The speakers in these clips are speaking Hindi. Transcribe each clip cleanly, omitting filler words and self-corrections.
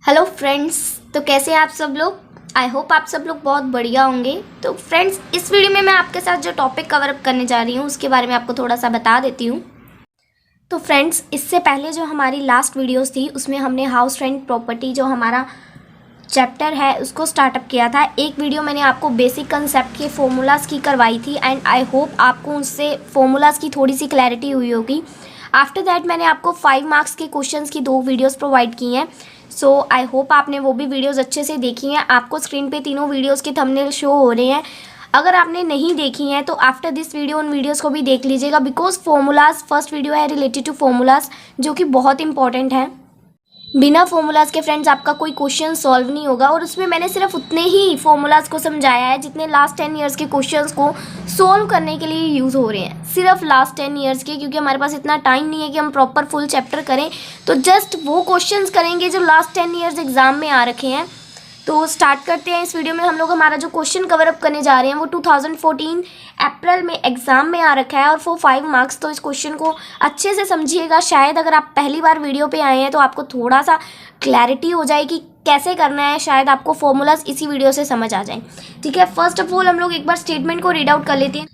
Hello friends. तो कैसे हैं आप सब लोग। आई होप आप सब लोग बहुत बढ़िया होंगे। तो फ्रेंड्स, इस वीडियो में मैं आपके साथ जो टॉपिक कवर अप करने जा रही हूँ उसके बारे में आपको थोड़ा सा बता देती हूँ। तो फ्रेंड्स, इससे पहले जो हमारी लास्ट वीडियोस थी उसमें हमने हाउस रेंट प्रॉपर्टी जो हमारा चैप्टर है उसको स्टार्टअप किया था। एक वीडियो मैंने आपको बेसिक कंसेप्ट के फॉर्मूलाज़ की करवाई थी एंड आई होप आपको उससे फॉर्मूलाज़ की थोड़ी सी क्लैरिटी हुई होगी। आफ्टर दैट मैंने आपको 5 मार्क्स के क्वेश्चंस की 2 वीडियोस प्रोवाइड की हैं। सो आई होप आपने वो भी वीडियोस अच्छे से देखी हैं। आपको स्क्रीन पे तीनों वीडियोस के थंबनेल शो हो रहे हैं। अगर आपने नहीं देखी हैं तो आफ्टर दिस वीडियो उन वीडियोस को भी देख लीजिएगा, बिकॉज फॉर्मूलाज फर्स्ट वीडियो है रिलेटेड टू फॉर्मूलाज जो कि बहुत इंपॉर्टेंट है। बिना फॉर्मूलाज के फ्रेंड्स आपका कोई क्वेश्चन सॉल्व नहीं होगा और उसमें मैंने सिर्फ उतने ही फॉर्मूलाज को समझाया है जितने लास्ट 10 ईयर्स के क्वेश्चंस को सॉल्व करने के लिए यूज़ हो रहे हैं, सिर्फ लास्ट 10 ईयर्स के, क्योंकि हमारे पास इतना टाइम नहीं है कि हम प्रॉपर फुल चैप्टर करें। तो जस्ट वो क्वेश्चंस करेंगे जो लास्ट 10 ईयर्स एग्जाम में आ रखे हैं। तो स्टार्ट करते हैं। इस वीडियो में हम लोग हमारा जो क्वेश्चन कवर अप करने जा रहे हैं वो 2014 अप्रैल में एग्जाम में आ रखा है और फॉर 5 मार्क्स। तो इस क्वेश्चन को अच्छे से समझिएगा। शायद अगर आप पहली बार वीडियो पे आए हैं तो आपको थोड़ा सा क्लैरिटी हो जाए कि कैसे करना है, शायद आपको फॉर्मूलाज इसी वीडियो से समझ आ जाए। ठीक है, फर्स्ट ऑफ ऑल हम लोग एक बार स्टेटमेंट को रीड आउट कर लेते हैं।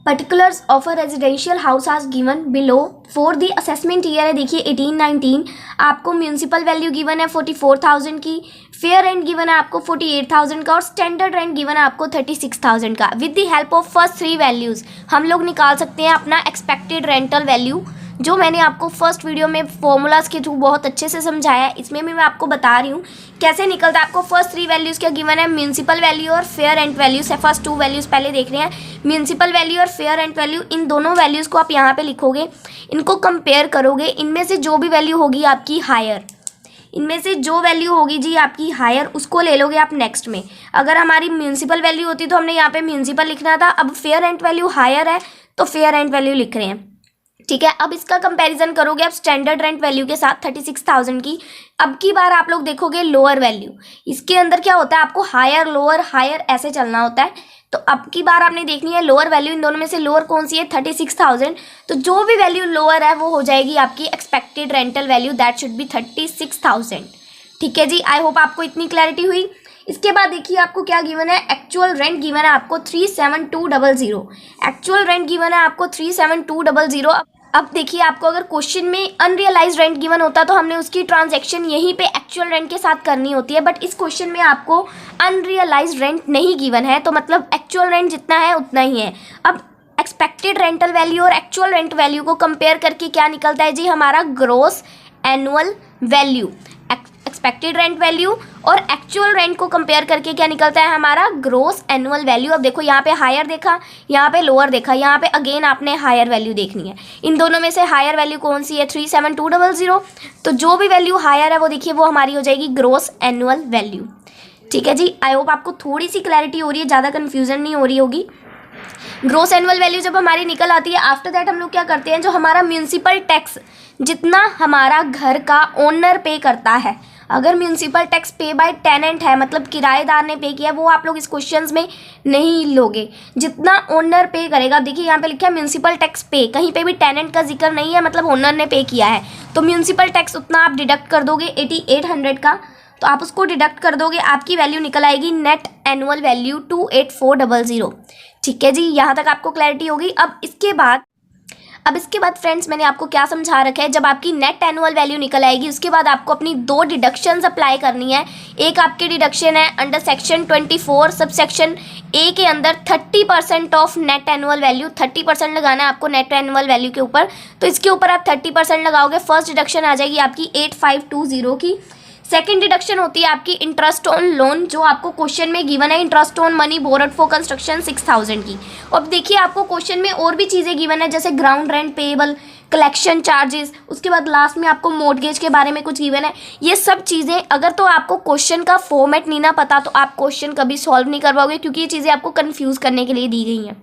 Particulars of a residential house are given below for the assessment year है, देखिए 18-19। आपको म्यूनसिपल वैल्यू गिवन है 44,000 की, फेयर रेंट गिवन है आपको 48,000 का और स्टैंडर्ड रेंट गिवन है आपको 36,000 का। With the help of first 3 values हम लोग निकाल सकते हैं अपना एक्सपेक्टेड रेंटल वैल्यू, जो मैंने आपको फर्स्ट वीडियो में फॉर्मूलाज के थ्रू बहुत अच्छे से समझाया है। इसमें भी मैं आपको बता रही हूँ कैसे निकलता है। आपको फर्स्ट 3 वैल्यूज़ क्या गिवन है, म्यूनसिपल वैल्यू और फेयर रेंट वैल्यू से। फर्स्ट 2 वैल्यूज़ पहले देख रहे हैं, म्यूनसिपल वैल्यू और फेयर रेंट वैल्यू। इन दोनों वैल्यूज़ को आप यहाँ पे लिखोगे, इनको कंपेयर करोगे। इनमें से जो भी वैल्यू होगी आपकी हायर, इनमें से जो वैल्यू होगी जी आपकी हायर, उसको ले लोगे आप नेक्स्ट में। अगर हमारी म्यूनसिपल वैल्यू होती तो हमने यहाँ पे म्यूनसिपल लिखना था। अब फेयर रेंट वैल्यू हायर है तो फेयर रेंट वैल्यू लिख रहे हैं। ठीक है, अब इसका कंपैरिजन करोगे आप स्टैंडर्ड रेंट वैल्यू के साथ 36,000 की। अब की बार आप लोग देखोगे लोअर वैल्यू, इसके अंदर क्या होता है, आपको हायर लोअर हायर ऐसे चलना होता है। तो अब की बार आपने देखनी है लोअर वैल्यू, इन दोनों में से लोअर कौन सी है, 36,000। तो जो भी वैल्यू लोअर है वो हो जाएगी आपकी expected rental value, that should be 36,000। ठीक है जी, आई होप आपको इतनी क्लैरिटी हुई। इसके बाद देखिए आपको क्या गिवन है, एक्चुअल रेंट गिवन है आपको 37200। एक्चुअल रेंट गिवन है आपको 37200। अब देखिए आपको अगर क्वेश्चन में अनरियलाइज रेंट गिवन होता तो हमने उसकी ट्रांजैक्शन यहीं पे एक्चुअल रेंट के साथ करनी होती है, बट इस क्वेश्चन में आपको अनरियलाइज रेंट नहीं गिवन है, तो मतलब एक्चुअल रेंट जितना है उतना ही है। अब एक्सपेक्टेड रेंटल वैल्यू और एक्चुअल रेंट वैल्यू को कंपेयर करके क्या निकलता है जी, हमारा gross annual value. Expected rent value और एक्चुअल रेंट को कंपेयर करके क्या निकलता है, हमारा ग्रॉस एनुअल वैल्यू। अब देखो यहाँ पे हायर देखा, यहाँ पे लोअर देखा, यहाँ पे अगेन आपने हायर वैल्यू देखनी है। इन दोनों में से हायर वैल्यू कौन सी है, 37200। तो जो भी वैल्यू हायर है वो देखिए वो हमारी हो जाएगी ग्रॉस एनुअल वैल्यू। ठीक है जी, आई होप आपको थोड़ी सी क्लैरिटी हो रही है, ज़्यादा कन्फ्यूजन नहीं हो रही होगी। ग्रॉस एनुअल वैल्यू जब हमारी निकल आती है, आफ्टर दैट हम लोग क्या करते हैं, जो हमारा म्यूनसिपल टैक्स जितना हमारा घर का ओनर पे करता है, अगर म्यूनसिपल टैक्स पे बाय टेनेंट है, मतलब किराएदार ने पे किया, वो आप लोग इस क्वेश्चंस में नहीं लोगे। जितना ओनर पे करेगा, देखिए यहाँ पे लिखा है म्यूनसिपल टैक्स पे, कहीं पे भी टेनेंट का जिक्र नहीं है, मतलब ओनर ने पे किया है। तो म्यूनसिपल टैक्स उतना आप डिडक्ट कर दोगे 8800 का, तो आप उसको डिडक्ट कर दोगे, आपकी वैल्यू निकल आएगी नेट एनुअल वैल्यू 28400। ठीक है जी, यहाँ तक आपको क्लैरिटी होगी। अब इसके बाद फ्रेंड्स मैंने आपको क्या समझा रखा है, जब आपकी नेट एनुअल वैल्यू निकल आएगी उसके बाद आपको अपनी 2 डिडक्शंस अप्लाई करनी है। एक आपकी डिडक्शन है under section 24 sub section A के अंदर 30% ऑफ नेट एनुअल वैल्यू, 30% लगाना है आपको नेट एनुअल वैल्यू के ऊपर। तो इसके ऊपर आप 30% लगाओगे, फर्स्ट डिडक्शन आ जाएगी आपकी 8520 की। सेकंड डिडक्शन होती है आपकी इंटरेस्ट ऑन लोन, जो आपको क्वेश्चन में गिवन है, interest on money borrowed for construction 6000 की। अब देखिए आपको क्वेश्चन में और भी चीज़ें गिवन है, जैसे ground rent payable, collection charges, उसके बाद लास्ट में आपको मॉर्गेज के बारे में कुछ गिवन है। ये सब चीज़ें अगर तो आपको क्वेश्चन का फॉर्मेट नहीं ना पता तो आप क्वेश्चन कभी सॉल्व नहीं कर पाओगे, क्योंकि ये चीज़ें आपको कन्फ्यूज़ करने के लिए दी गई हैं।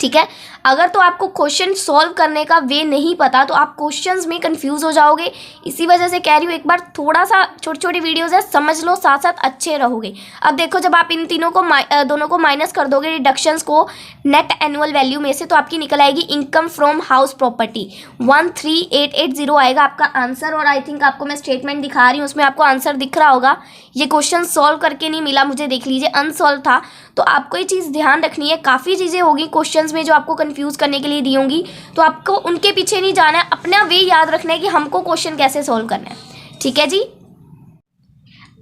ठीक है। अगर तो आपको क्वेश्चन सॉल्व करने का वे नहीं पता तो आप क्वेश्चंस में कंफ्यूज हो जाओगे। इसी वजह से कह रही हूँ एक बार थोड़ा सा छोटी छोटी वीडियोस है समझ लो, साथ साथ अच्छे रहोगे। अब देखो जब आप इन तीनों को दोनों को माइनस कर दोगे डिडक्शंस को नेट एनुअल वैल्यू में से, तो आपकी निकल आएगी इनकम फ्रॉम हाउस प्रॉपर्टी 13880 आएगा आपका आंसर। और आई थिंक आपको मैं स्टेटमेंट दिखा रही हूँ, उसमें आपको आंसर दिख रहा होगा। ये क्वेश्चन सॉल्व करके नहीं मिला मुझे, देख लीजिए अनसॉल्व था। तो आपको ये चीज़ ध्यान रखनी है, काफ़ी चीज़ें होगी क्वेश्चंस में जो आपको कंफ्यूज करने के लिए दी होंगी, तो आपको उनके पीछे नहीं जाना है, अपना वे याद रखना है कि हमको क्वेश्चन कैसे सॉल्व करना है। ठीक है जी।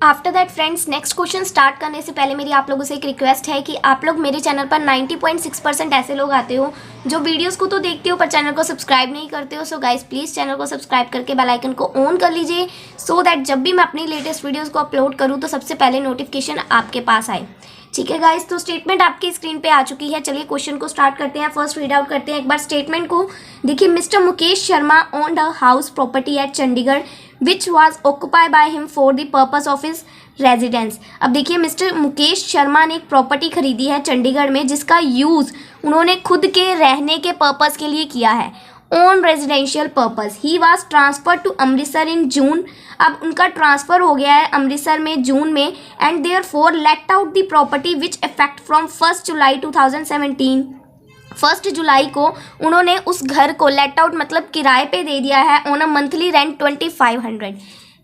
After that friends, next question start करने से पहले मेरी आप लोगों से एक रिक्वेस्ट है कि आप लोग मेरे चैनल पर 90.6% ऐसे लोग आते हो जो वीडियोस को तो देखते हो पर चैनल को सब्सक्राइब नहीं करते हो। सो गाइस प्लीज़ चैनल को सब्सक्राइब करके बेल आइकन को ऑन कर लीजिए, सो दैट जब भी मैं अपनी लेटेस्ट वीडियोज़ को अपलोड करूँ तो सबसे पहले नोटिफिकेशन आपके पास आए। ठीक है गाइस, तो स्टेटमेंट आपकी स्क्रीन पे आ चुकी है। चलिए क्वेश्चन को स्टार्ट करते हैं। फर्स्ट रीड आउट करते हैं एक बार स्टेटमेंट को। देखिए, mister Mukesh Sharma owned a house property eight Chandigarh which was occupied by him for the purpose of his residence. अब देखिए, मिस्टर मुकेश शर्मा ने एक प्रॉपर्टी खरीदी है चंडीगढ़ में जिसका यूज़ उन्होंने खुद के रहने के पर्पस के लिए किया है, on residential purpose. He was transfer to Amritsar in June. अब उनका ट्रांसफ़र हो गया है अमृतसर में जून में। And therefore let out the property with effect from 1 July 2017। 1 जुलाई को उन्होंने उस घर को लेट आउट मतलब किराए पे दे दिया है ऑन अ मंथली रेंट 2500।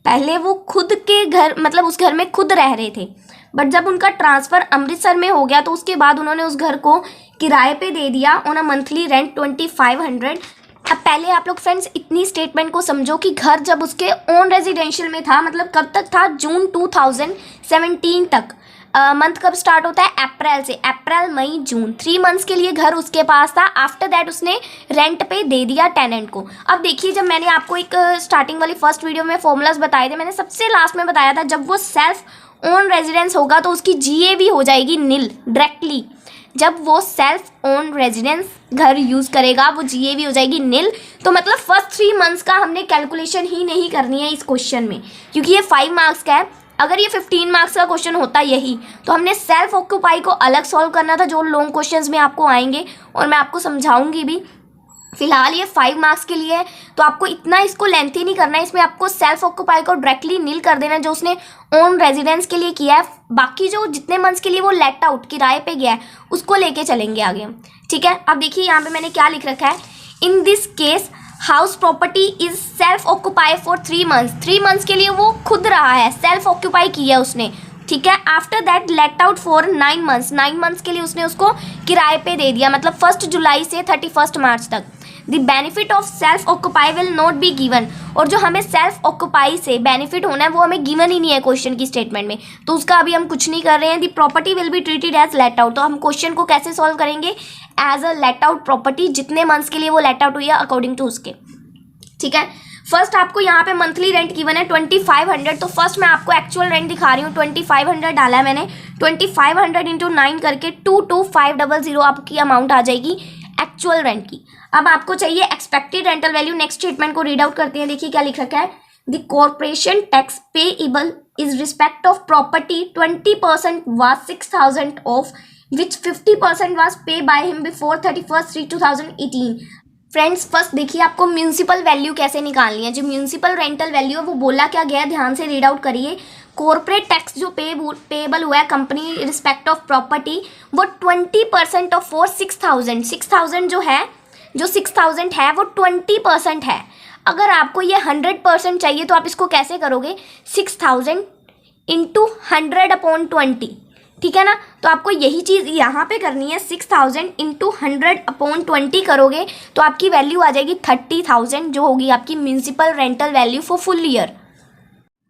पहले वो खुद के घर मतलब उस घर में खुद रह रहे थे, बट जब उनका ट्रांसफ़र अमृतसर में हो गया तो उसके बाद उन्होंने उस घर को किराए पे दे दिया ऑन अ मंथली रेंट 2500। अब पहले आप लोग फ्रेंड्स इतनी स्टेटमेंट को समझो कि घर जब उसके ओन रेजिडेंशियल में था, मतलब कब तक था, जून 2017 तक। मंथ कब स्टार्ट होता है, अप्रैल से। अप्रैल मई जून 3 मंथ्स के लिए घर उसके पास था। आफ्टर दैट उसने रेंट पे दे दिया टेनेंट को। अब देखिए, जब मैंने आपको एक स्टार्टिंग वाली फर्स्ट वीडियो में फॉर्मूलाज बताए थे, मैंने सबसे लास्ट में बताया था जब वो सेल्फ ओन रेजिडेंस होगा तो उसकी जीए भी हो जाएगी नील डायरेक्टली। जब वो सेल्फ ओन रेजिडेंस घर यूज़ करेगा वो जीए भी हो जाएगी नील। तो मतलब फर्स्ट 3 मंथ्स का हमने कैलकुलेशन ही नहीं करनी है इस क्वेश्चन में, क्योंकि ये 5 मार्क्स का है। अगर ये 15 मार्क्स का क्वेश्चन होता यही तो हमने सेल्फ ऑक्यूपाई को अलग सॉल्व करना था, जो लॉन्ग क्वेश्चंस में आपको आएंगे और मैं आपको समझाऊंगी भी। फिलहाल ये 5 मार्क्स के लिए है तो आपको इतना इसको लेंथी नहीं करना है। इसमें आपको सेल्फ ऑक्यूपाई को डायरेक्टली नील कर देना है जो उसने ओन रेजिडेंस के लिए किया है। बाकी जो जितने मंथ्स के लिए वो लेट आउट किराए पे गया है उसको लेके चलेंगे आगे हम। ठीक है, अब देखिए यहाँ पे मैंने क्या लिख रखा है। In this case house property is self occupy for 3 months. 3 months के लिए वो खुद रहा है, सेल्फ ऑक्यूपाई किया उसने। ठीक है, after that let out for 9 months. 9 months के लिए उसने उसको किराए पे दे दिया, मतलब 1 जुलाई से 31 मार्च तक। The benefit of self occupy will not be given. और जो हमें सेल्फ ऑक्यूपाई से बेनिफिट होना है वो हमें गिवन ही नहीं है क्वेश्चन की स्टेटमेंट में, तो उसका अभी हम कुछ नहीं कर रहे हैं। The property will be treated as let out. तो हम क्वेश्चन को कैसे सॉल्व करेंगे, as a let out property, जितने मंथ्स के लिए वो लेट आउट हुई है अकॉर्डिंग टू उसके। ठीक है, फर्स्ट आपको यहाँ पे मंथली रेंट गिवन है 2500। तो फर्स्ट मैं आपको एक्चुअल रेंट दिखा रही हूँ। 2500 डाला है मैंने, 2500 इंटू 9 करके 22500 आपकी अमाउंट आ जाएगी एक्चुअल रेंट की। अब आपको चाहिए expected rental value. Next statement को रीड आउट करते हैं। देखिए क्या लिख रखा है। The corporation tax payable is respect of property 20% was 6000 of which 50% was pay by him before 31 2018। Friends first देखिए आपको म्यूनसिपल वैल्यू कैसे निकालनी है। जो म्यूनसिपल रेंटल वैल्यू है वो बोला क्या गया है, ध्यान से रीड आउट करिए। कॉर्पोरेट टैक्स जो पेएबल हुआ है कंपनी रिस्पेक्ट ऑफ प्रॉपर्टी वो 20% ऑफ 6000 जो है, जो 6000 है वो 20% है। अगर आपको ये 100% चाहिए तो आप इसको कैसे करोगे, 6000 इंटू 100/20। ठीक है ना, तो आपको यही चीज़ यहाँ पे करनी है। 6000 इंटू 100/20 करोगे तो आपकी वैल्यू आ जाएगी 30,000, जो होगी आपकी municipal rental value for full year.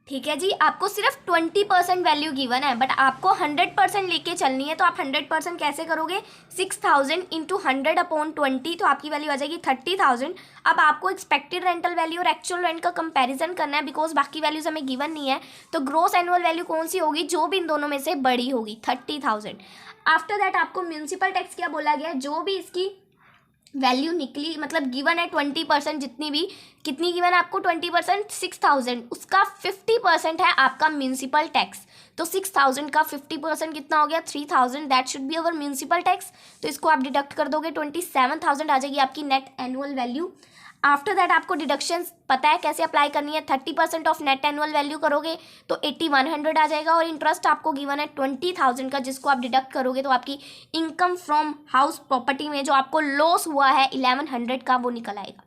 ठीक है जी, आपको सिर्फ 20% वैल्यू गिवन है, बट आपको 100% लेके चलनी है। तो आप 100% कैसे करोगे, 6000 इंटू 100/20, तो आपकी वैल्यू आ जाएगी 30,000। अब आपको एक्सपेक्टेड रेंटल वैल्यू और एक्चुअल रेंट का कंपैरिजन करना है, बिकॉज बाकी वैल्यूज हमें गिवन नहीं है। तो ग्रोस एनुअल वैल्यू कौन सी होगी, जो भी इन दोनों में से बड़ी होगी, 30,000। आफ्टर दैट आपको म्यूनसिपल टैक्स क्या बोला गया है, जो भी इसकी वैल्यू निकली, मतलब गिवन है 20%, जितनी भी, कितनी गिवन है आपको 20%, 6000, उसका 50% है आपका म्यूनसिपल टैक्स। तो 6000 का 50% कितना हो गया, 3000, that should be our municipal tax. तो इसको आप डिडक्ट कर दोगे, 27000 आ जाएगी आपकी net annual value. After that आपको डिडक्शंस पता है कैसे अप्लाई करनी है, 30% ऑफ नेट एनुअल वैल्यू करोगे तो 8100 आ जाएगा, और इंटरेस्ट आपको गिवन है 20000 का, जिसको आप डिडक्ट करोगे तो आपकी इनकम फ्रॉम हाउस प्रॉपर्टी में जो आपको लॉस हुआ है 1100 का, वो निकल आएगा।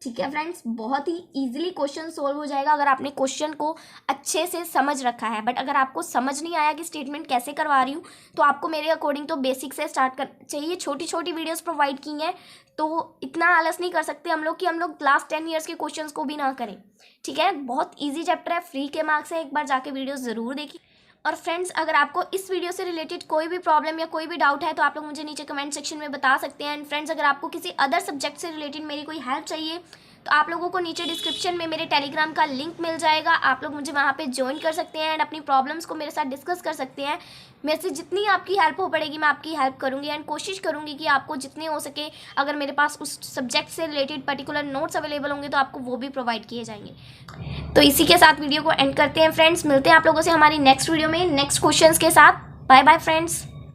ठीक है फ्रेंड्स, बहुत ही इजीली क्वेश्चन सोल्व हो जाएगा अगर आपने क्वेश्चन को अच्छे से समझ रखा है। बट अगर आपको समझ नहीं आया कि स्टेटमेंट कैसे करवा रही हूँ, तो आपको मेरे अकॉर्डिंग तो बेसिक से स्टार्ट कर चाहिए। छोटी छोटी वीडियोस प्रोवाइड की हैं, तो इतना आलस नहीं कर सकते हम लोग कि हम लोग लास्ट 10 ईयर्स के क्वेश्चंस को भी ना करें। ठीक है, बहुत ईजी चैप्टर है, फ्री के मार्क्स है, एक बार जाके वीडियो ज़रूर देखिए। और फ्रेंड्स, अगर आपको इस वीडियो से रिलेटेड कोई भी प्रॉब्लम या कोई भी डाउट है तो आप लोग मुझे नीचे कमेंट सेक्शन में बता सकते हैं। एंड फ्रेंड्स, अगर आपको किसी अदर सब्जेक्ट से रिलेटेड मेरी कोई हेल्प चाहिए तो आप लोगों को नीचे डिस्क्रिप्शन में मेरे टेलीग्राम का लिंक मिल जाएगा, आप लोग मुझे वहाँ पे ज्वाइन कर सकते हैं एंड अपनी प्रॉब्लम्स को मेरे साथ डिस्कस कर सकते हैं। मेरे से जितनी आपकी हेल्प हो पड़ेगी मैं आपकी हेल्प करूँगी, एंड कोशिश करूँगी कि आपको जितने हो सके, अगर मेरे पास उस सब्जेक्ट से रिलेटेड पर्टिकुलर नोट्स अवेलेबल होंगे तो आपको वो भी प्रोवाइड किए जाएंगे। तो इसी के साथ वीडियो को एंड करते हैं फ्रेंड्स, मिलते हैं आप लोगों से हमारी नेक्स्ट वीडियो में नेक्स्ट क्वेश्चंस के साथ। Bye bye friends.